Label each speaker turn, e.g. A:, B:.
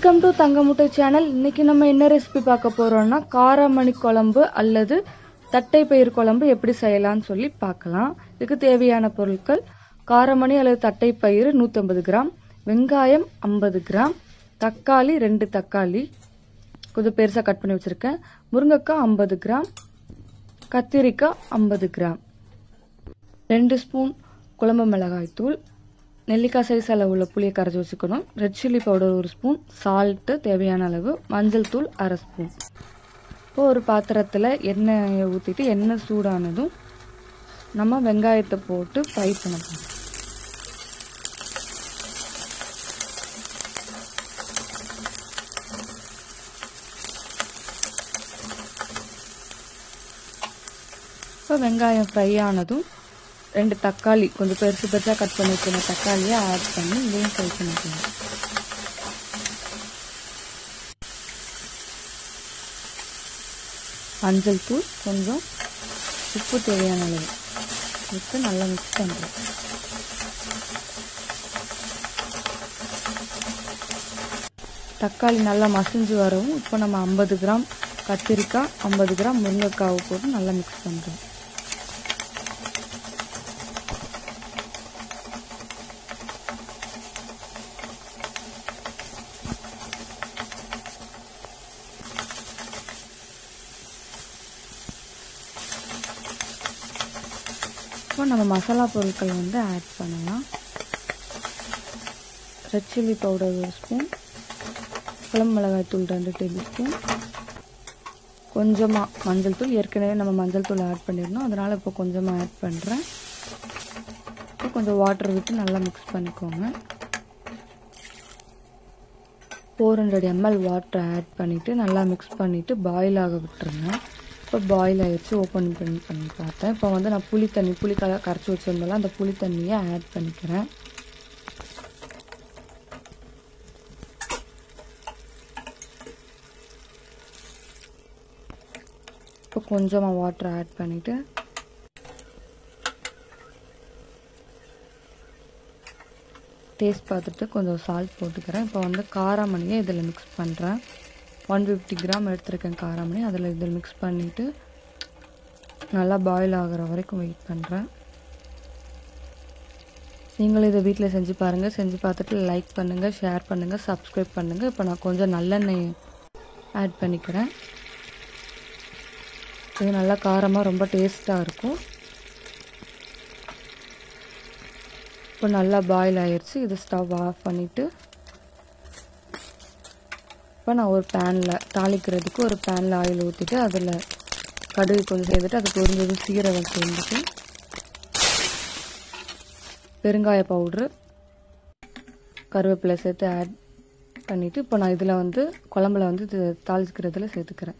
A: Welcome to தங்கமுட்டை channel. இன்னைக்கு நம்ம என்ன ரெசிபி பார்க்க போறோம்னா காராமணி குழம்பு அல்லது தட்டைப்பயிறு குழம்பு எப்படி செய்யலாம்னு சொல்லி பார்க்கலாம். இதுக்கு தேவையான பொருட்கள்: காராமணி அல்லது தட்டைப்பயிறு 150 கிராம், வெங்காயம் 50 கிராம், தக்காளி 2 தக்காளி கொஞ்சம் பெருசா கட் பண்ணி வச்சிருக்கேன், முருங்கைக்காய் 50 கிராம், கத்திரிக்காய் 50 கிராம், 2 ஸ்பூன் குழம்பு மிளகாய் தூள், நெல்லிக்காய் சைஸ் அளவுள்ள புளியை கரைச்சி வச்சுக்கணும், red chilli powder 1 spoon, salt தேவையான அளவு, மஞ்சள் தூள் 1/2 ஸ்பூன். இப்போ ஒரு பாத்திரத்தில் எண்ணெயை ஊற்றிட்டு எண்ணெய் சூடானதும் நம்ம வெங்காயத்தை போட்டு ஃப்ரை பண்ண போகிறோம். இப்போ வெங்காயம் ஃப்ரை ஆனதும் 2 தக்காளி கொஞ்சம் பெருசு பெருசாக கட் பண்ணி வச்சுருந்த தக்காளியை ஆட் பண்ணி இதையும் ஃப்ரை பண்ணிக்கலாம். மஞ்சள் தூள் கொஞ்சம், உப்பு தேவையான அளவு விட்டு நல்லா மிக்ஸ் பண்ணுறோம். தக்காளி நல்லா மசிஞ்சு வரவும் இப்போ நம்ம 50 கிராம் கத்திரிக்காய், 50 கிராம் முருங்கைக்காவை போட்டு நல்லா மிக்ஸ் பண்ணுறோம். இப்போ நம்ம மசாலா பொருட்கள் ஆட் பண்ணலாம். ரெட் சில்லி பவுடர் 1 ஸ்பூன், குழம்பு மிளகாய் தூள் 2 டேபிள் ஸ்பூன், கொஞ்சமாக மஞ்சள் தூள். ஏற்கனவே நம்ம மஞ்சள் தூள் ஆட் பண்ணியிருந்தோம், அதனால் இப்போ கொஞ்சமாக ஆட் பண்ணுறேன். இப்போ கொஞ்சம் வாட்டர் விட்டு நல்லா மிக்ஸ் பண்ணிக்கோங்க. 400 ml வாட்டர் ஆட் பண்ணிவிட்டு நல்லா மிக்ஸ் பண்ணிவிட்டு பாயில் ஆக விட்டுருங்க. இப்போ பாயில் ஆகிடுச்சு. ஓப்பன் பண்ணி பார்த்தேன். இப்போ நான் புளி கரைச்சி வச்சுருந்தோம்ல, அந்த புளி தண்ணியை ஆட் பண்ணிக்கிறேன். இப்போ கொஞ்சமாக வாட்டர் ஆட் பண்ணிவிட்டு டேஸ்ட் பார்த்துட்டு கொஞ்சம் சால்ட் போட்டுக்கிறேன். இப்போ காராமணியை இதில் மிக்ஸ் பண்ணுறேன். 150 கிராம் எடுத்துருக்கேன் காராமணி. இதில் மிக்ஸ் பண்ணிவிட்டு நல்லா பாயில் ஆகிற வரைக்கும் வெயிட் பண்ணுறேன். நீங்களும் இதை வீட்டில் செஞ்சு பாருங்கள். செஞ்சு பார்த்துட்டு லைக் பண்ணுங்கள், ஷேர் பண்ணுங்கள், சப்ஸ்கிரைப் பண்ணுங்கள். இப்போ நான் கொஞ்சம் நல்லெண்ணெய் ஆட் பண்ணிக்கிறேன். இது நல்லா காரமாக ரொம்ப டேஸ்ட்டாக இருக்கும். இப்போ நல்லா பாயில் ஆயிடுச்சு. இது ஸ்டவ் ஆஃப் பண்ணிவிட்டு இப்போ நான் ஒரு பேனில் தாளிக்கிறதுக்கு ஒரு பேனில் ஆயில் ஊற்றிட்டு அதில் கடுகு கொஞ்சம் சேர்த்துட்டு அது பொரிஞ்சது சீரகம் சேர்ந்துட்டு பெருங்காய பவுட்ரு, கருவேப்பிலை சேர்த்து ஆட் பண்ணிவிட்டு இப்போ நான் இதில் குழம்புல தாளிக்கிறதுல சேர்த்துக்கிறேன்.